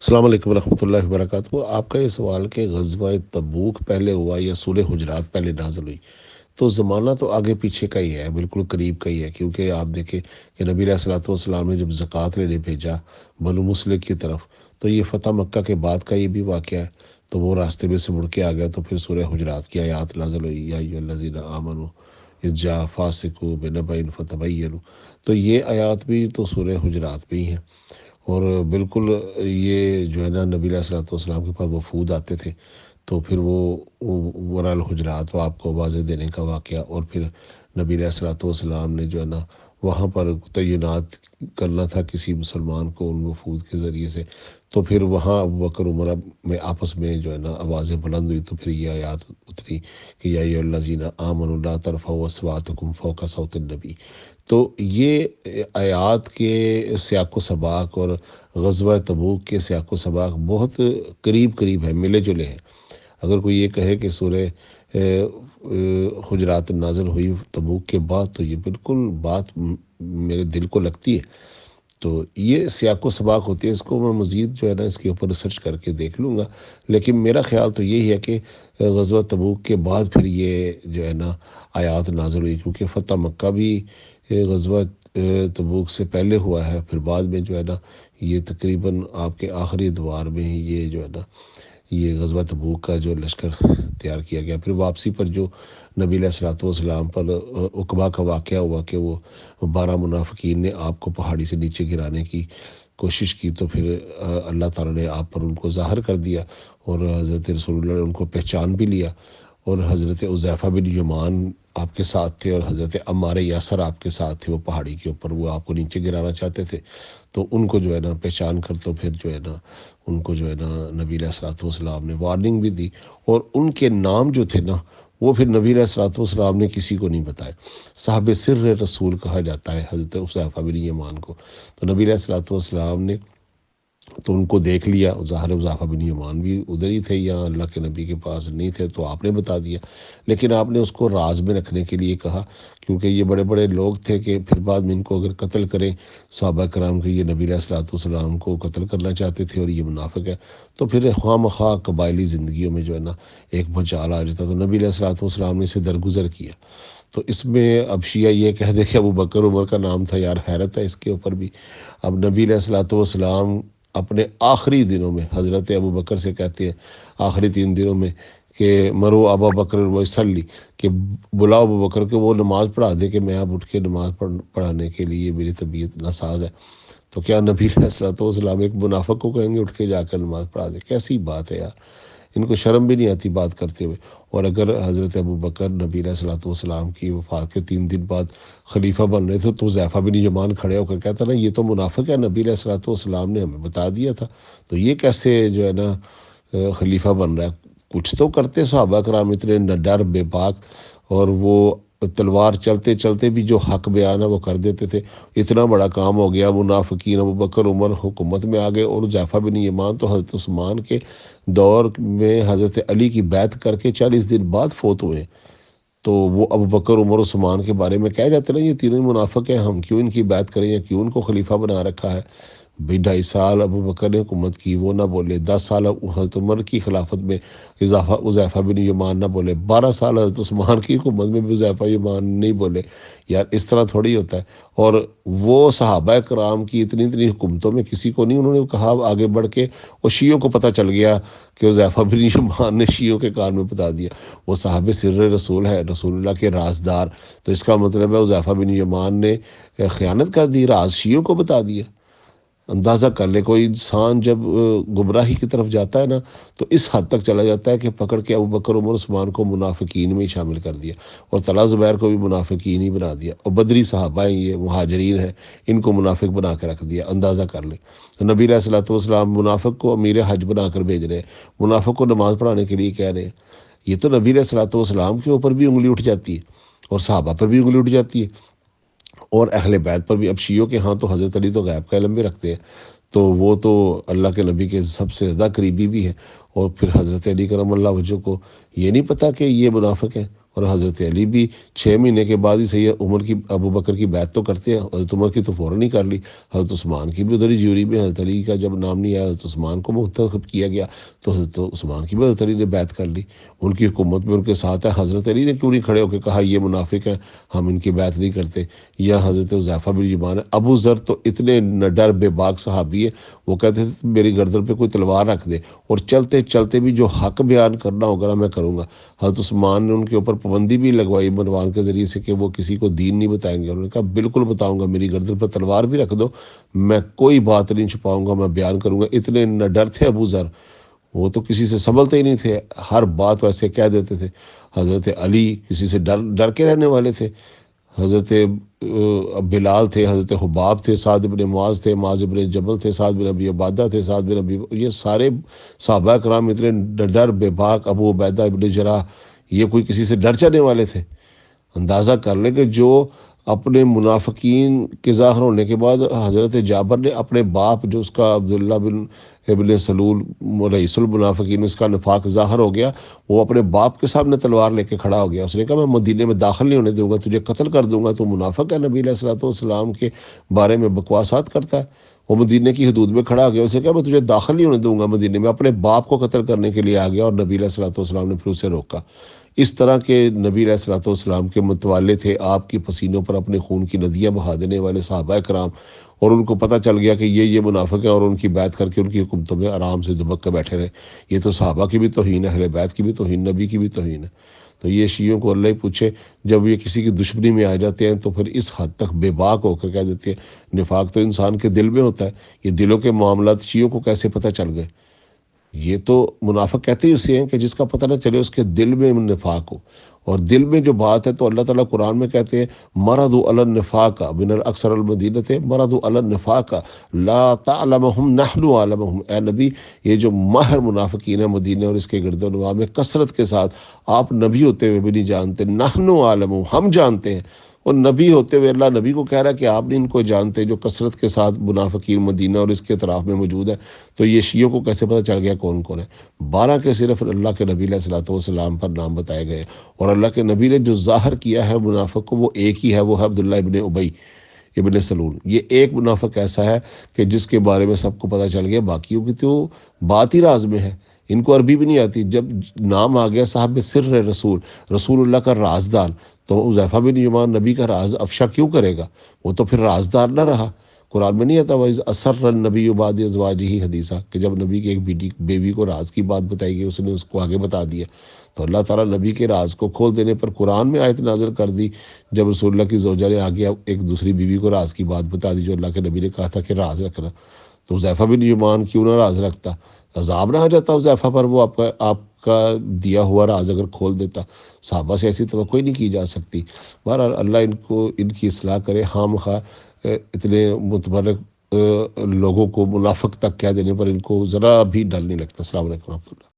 السلام علیکم ورحمۃ اللہ وبرکاتہ۔ آپ کا یہ سوال کہ غزوہ تبوک پہلے ہوا یا سورہ حجرات پہلے نازل ہوئی، تو زمانہ تو آگے پیچھے کا ہی ہے، بالکل قریب کا ہی ہے، کیونکہ آپ دیکھیں کہ نبی علیہ الصلوۃ والسلام نے جب زکوٰۃ لینے بھیجا بنو مسلک کی طرف، تو یہ فتح مکہ کے بعد کا یہ بھی واقعہ ہے۔ تو وہ راستے میں سے مڑ کے آ گیا، تو پھر سورہ حجرات کی آیات نازل ہوئی، یا ایھا الذین آمنوا اذ جاء فاسق بنبأ فتبینوا۔ تو یہ آیات بھی تو سورہ حجرات میں ہی ہیں۔ اور بالکل یہ جو ہے نا، نبی علیہ الصلوۃ والسلام کے پاس وفود آتے تھے، تو پھر وہ ورا الحجرات وہ آپ کو آوازیں دینے کا واقعہ، اور پھر نبی علیہ الصلوۃ والسلام نے جو ہے نا وہاں پر تعینات کرنا تھا کسی مسلمان کو ان وفود کے ذریعے سے، تو پھر وہاں ابوبکر عمر میں آپس میں جو ہے نا آوازیں بلند ہوئی، تو پھر یہ آیات اتری کہ یا ایھا الذین آمنوا لا ترفعوا اصواتکم فوق صوت النبی۔ تو یہ آیات کے سیاق و سباق اور غزوہ تبوک کے سیاق و سباق بہت قریب قریب ہے، ملے جلے ہیں۔ اگر کوئی یہ کہے کہ سورہ حجرات نازل ہوئی تبوک کے بعد، تو یہ بالکل بات میرے دل کو لگتی ہے۔ تو یہ سیاق و سباق ہوتی ہے، اس کو میں مزید جو ہے نا اس کے اوپر ریسرچ کر کے دیکھ لوں گا، لیکن میرا خیال تو یہی ہے کہ غزوہ تبوک کے بعد پھر یہ جو ہے نا آیات نازل ہوئی، کیونکہ فتح مکہ بھی غزوہ تبوک سے پہلے ہوا ہے، پھر بعد میں جو ہے نا یہ تقریباً آپ کے آخری ادوار میں ہی یہ جو ہے نا یہ غزوہ تبوک کا جو لشکر تیار کیا گیا۔ پھر واپسی پر جو نبی علیہ الصلوۃ والسلام پر عقبہ کا واقعہ ہوا کہ وہ 12 منافقین نے آپ کو پہاڑی سے نیچے گرانے کی کوشش کی، تو پھر اللہ تعالیٰ نے آپ پر ان کو ظاہر کر دیا، اور حضرت رسول اللہ نے ان کو پہچان بھی لیا، اور حضرت حذیفہ بن یمان آپ کے ساتھ تھے، اور حضرت عمار یاسر آپ کے ساتھ تھے، وہ پہاڑی کے اوپر وہ آپ کو نیچے گرانا چاہتے تھے۔ تو ان کو جو ہے نا پہچان کر، تو پھر جو ہے نا ان کو جو ہے نا نبی علیہ الصلوۃ والسلام نے وارننگ بھی دی، اور ان کے نام جو تھے نا وہ پھر نبی علیہ الصلوۃ والسلام نے کسی کو نہیں بتائے۔ صاحب سر رسول کہا جاتا ہے حضرت حذیفہ بن یمان کو۔ تو نبی علیہ الصلوۃ والسلام نے تو ان کو دیکھ لیا، ظاہر حذیفہ بن یمان بھی ادھر ہی تھے، یا اللہ کے نبی کے پاس نہیں تھے، تو آپ نے بتا دیا، لیکن آپ نے اس کو راز میں رکھنے کے لیے کہا، کیونکہ یہ بڑے بڑے لوگ تھے کہ پھر بعد میں ان کو اگر قتل کریں صحابہ کرام کے، یہ نبی علیہ الصلوۃ والسلام کو قتل کرنا چاہتے تھے اور یہ منافق ہے، تو پھر خواہ مخواہ قبائلی زندگیوں میں جو ہے نا ایک بھونچال آ جاتا۔ تو نبی علیہ الصلوۃ والسلام نے اسے درگزر کیا۔ تو اس میں اب شیعہ یہ کہہ دے کہ ابوبکر عمر کا نام تھا، یار حیرت ہے اس کے اوپر بھی۔ اب نبی علیہ الصلوۃ والسلام اپنے آخری دنوں میں حضرت ابوبکر سے کہتے ہیں آخری 3 دنوں میں کہ مرو ابا بکر وصلی، کہ بلاؤ ابوبکر کہ وہ نماز پڑھا دے، کہ میں اب اٹھ کے نماز پڑھانے کے لیے میری طبیعت ناساز ہے۔ تو کیا نبی علیہ الصلوۃ والسلام ایک منافق کو کہیں گے اٹھ کے جا کر نماز پڑھا دے؟ کیسی بات ہے یار، ان کو شرم بھی نہیں آتی بات کرتے ہوئے۔ اور اگر حضرت ابوبکر نبی علیہ الصلوۃ والسلام کی وفات کے 3 دن بعد خلیفہ بن رہے تھے، تو حذیفہ بن یمان کھڑے ہو کر کہتا نا یہ تو منافق ہے، نبی علیہ الصلوۃ والسلام نے ہمیں بتا دیا تھا، تو یہ کیسے جو ہے نا خلیفہ بن رہا ہے؟ کچھ تو کرتے صحابہ کرام اتنے نہ ڈر بے باک، اور وہ تلوار چلتے چلتے بھی جو حق بیان ہے وہ کر دیتے تھے۔ اتنا بڑا کام ہو گیا، منافقین ابوبکر عمر حکومت میں آ گئے، اور حذیفہ بن یمان تو حضرت عثمان کے دور میں حضرت علی کی بیعت کر کے 40 دن بعد فوت ہوئے۔ تو وہ ابوبکر عمر عثمان کے بارے میں کہہ جاتے نا یہ تینوں منافق ہیں، ہم کیوں ان کی بیعت کریں، یا کیوں ان کو خلیفہ بنا رکھا ہے؟ بھئی 2.5 سال ابوبکر نے حکومت کی، وہ نہ بولے، 10 سال حضرت عمر کی خلافت میں حذیفہ بن یمان نہ بولے، 12 سال حضرت عثمان کی حکومت میں بھی حذیفہ یمان نہیں بولے۔ یار اس طرح تھوڑی ہوتا ہے۔ اور وہ صحابہ کرام کی اتنی حکومتوں میں کسی کو نہیں انہوں نے کہا آگے بڑھ کے، اور شیعوں کو پتہ چل گیا کہ حذیفہ بن یمان نے شیعوں کے کان میں بتا دیا۔ وہ صاحب سر رسول ہے، رسول اللہ کے رازدار، تو اس کا مطلب ہے حذیفہ بن یمان نے خیانت کر دی، راز شیعوں کو بتا دیا۔ اندازہ کر لے، کوئی انسان جب گمراہی کی طرف جاتا ہے نا تو اس حد تک چلا جاتا ہے کہ پکڑ کے ابوبکر عمر عثمان کو منافقین میں ہی شامل کر دیا، اور طلحہ زبیر کو بھی منافقین ہی بنا دیا، اور بدری صحابہ ہیں، یہ مہاجرین ہیں، ان کو منافق بنا کے رکھ دیا۔ اندازہ کر لیں، نبی علیہ الصلوۃ والسلام منافق کو امیر حج بنا کر بھیج رہے ہیں، منافق کو نماز پڑھانے کے لیے کہہ رہے ہیں۔ یہ تو نبی علیہ الصلوۃ والسلام کے اوپر بھی انگلی اٹھ جاتی ہے، اور صحابہ پر بھی انگلی اٹھ جاتی ہے، اور اہل بیت پر بھی۔ اب شیعوں کے ہاں تو حضرت علی تو غیب کا علم بھی رکھتے ہیں، تو وہ تو اللہ کے نبی کے سب سے زیادہ قریبی بھی ہے، اور پھر حضرت علی کرم اللہ وجہ کو یہ نہیں پتہ کہ یہ منافق ہے؟ اور حضرت علی بھی 6 مہینے کے بعد ہی سید عمر کی ابو بکر کی بیعت تو کرتے ہیں، حضرت عمر کی تو فوراً ہی کر لی، حضرت عثمان کی بھی ادھر ہی جیوری میں حضرت علی کا جب نام نہیں آیا حضرت عثمان کو منتخب کیا گیا تو حضرت عثمان کی بھی حضرت علی نے بیعت کر لی، ان کی حکومت میں ان کے ساتھ ہے۔ حضرت علی نے کیوں نہیں کھڑے ہو کے کہا یہ منافق ہیں، ہم ان کی بیعت نہیں کرتے؟ یا حضرت حذیفہ بن یمان ہے، ابو ذر تو اتنے نڈر بے باک صحابی ہے، وہ کہتے تھے میری گردن پہ کوئی تلوار رکھ دے اور چلتے چلتے بھی جو حق بیان کرنا ہوگا نا میں کروں گا۔ حضرت عثمان نے ان کے اوپر پابندی بھی لگوائی مروان کے ذریعے سے کہ وہ کسی کو دین نہیں بتائیں گے، انہوں نے کہا بالکل بتاؤں گا، میری گردن پر تلوار بھی رکھ دو، میں کوئی بات نہیں چھپاؤں گا، میں بیان کروں گا۔ اتنے نڈر تھے ابو ذر، وہ تو کسی سے سنبھلتے ہی نہیں تھے، ہر بات ویسے کہہ دیتے تھے۔ حضرت علی کسی سے ڈر ڈر کے رہنے والے تھے، حضرت بلال تھے، حضرت حباب تھے، سعد بن معاذ تھے، معاذ بن جبل تھے، سعد بن ابی عبادہ تھے، سعد بن ابی، یہ سارے صحابہ کرام اتنے ڈر بے باک، ابو عبیدہ ابن جراح، یہ کوئی کسی سے ڈر جانے والے تھے؟ اندازہ کر لیں کہ جو اپنے منافقین کے ظاہر ہونے کے بعد حضرت جابر نے اپنے باپ جو اس کا عبداللہ بن ابن سلول رئیس المنافقین، اس کا نفاق ظاہر ہو گیا، وہ اپنے باپ کے سامنے تلوار لے کے کھڑا ہو گیا، اس نے کہا میں مدینے میں داخل نہیں ہونے دوں گا، تجھے قتل کر دوں گا، تو منافق ہے، نبی علیہ الصلوۃ والسلام کے بارے میں بکواسات کرتا ہے۔ وہ مدینے کی حدود میں کھڑا ہو گیا، اسے کہا میں تجھے داخل نہیں ہونے دوں گا مدینے میں، اپنے باپ کو قتل کرنے کے لیے آ گیا، اور نبی علیہ الصلوۃ والسلام نے پھر اسے روکا۔ اس طرح کے نبی علیہ الصلوۃ والسلام کے متوالے تھے، آپ کی پسینوں پر اپنے خون کی ندیاں بہا دینے والے صحابہ کرام، اور ان کو پتہ چل گیا کہ یہ منافق ہیں، اور ان کی بیعت کر کے ان کی حکومتوں میں آرام سے دبک کے بیٹھے رہے۔ یہ تو صحابہ کی بھی توہین ہے، اہل بیت کی بھی توہین، نبی کی بھی توہین ہے۔ تو یہ شیعوں کو اللہ ہی پوچھے، جب یہ کسی کی دشمنی میں آ جاتے ہیں تو پھر اس حد تک بے باک ہو کر کہہ دیتے ہیں نفاق تو انسان کے دل میں ہوتا ہے۔ یہ دلوں کے معاملات شیعوں کو کیسے پتہ چل گئے؟ یہ تو منافق کہتے ہی اسے ہیں کہ جس کا پتہ نہ چلے اس کے دل میں نفاق ہو، اور دل میں جو بات ہے تو اللہ تعالیٰ قرآن میں کہتے ہیں مرضوا علی النفاق من الاکثر المدینۃ مرضوا علی النفاق لا تعلمهم نحن عالمهم۔ اے نبی، یہ جو ماہر منافقین ہیں مدینہ اور اس کے گرد و نواح میں کثرت کے ساتھ، آپ نبی ہوتے ہوئے بھی نہیں جانتے، نحن عالمهم، ہم جانتے ہیں، اور نبی ہوتے ہوئے اللہ نبی کو کہہ رہا ہے کہ آپ نے ان کو جانتے جو کثرت کے ساتھ منافقین مدینہ اور اس کے اطراف میں موجود ہے۔ تو یہ شیعوں کو کیسے پتہ چل گیا کون کون ہے؟ 12 کے صرف اللہ کے نبی علیہ الصلوۃ والسلام پر نام بتائے گئے، اور اللہ کے نبی نے جو ظاہر کیا ہے منافق کو وہ ایک ہی ہے، وہ ہے عبداللہ ابن ابی ابن سلول۔ یہ ایک منافق ایسا ہے کہ جس کے بارے میں سب کو پتہ چل گیا، باقیوں کی تو بات ہی راز میں ہے، ان کو عربی بھی نہیں آتی۔ جب نام آ گیا صاحب سر رسول، رسول اللہ کا رازدار، تو حذیفہ بن یمان نبی کا راز افشا کیوں کرے گا؟ وہ تو پھر رازدار نہ رہا۔ قرآن میں نہیں آتا وَإِذْ أَسَرَّ النَّبِيُّ بَعْدَ أَزْوَاجِهِ حدیثہ، کہ جب نبی کی ایک بیوی کو راز کی بات بتائی گئی، اس نے اس کو آگے بتا دیا، تو اللہ تعالیٰ نبی کے راز کو کھول دینے پر قرآن میں آیت نازل کر دی، جب رسول اللہ کی زوجہ نے آگے ایک دوسری بیوی کو راز کی بات بتا دی جو اللہ کے نبی نے کہا تھا کہ راز رکھنا، تو حذیفہ بن یمان کیوں نہ راز رکھتا؟ عذاب نہ آ جاتا حذیفہ پر، وہ آپ کا دیا ہوا راز اگر کھول دیتا؟ صحابہ سے ایسی توقع ہی نہیں کی جا سکتی۔ بہرحال اللہ ان کی اصلاح کرے، خام خواہ اتنے متبرک لوگوں کو منافق تک کہہ دینے پر ان کو ذرا بھی ڈر نہیں لگتا۔ السلام علیکم و رحمۃ اللہ۔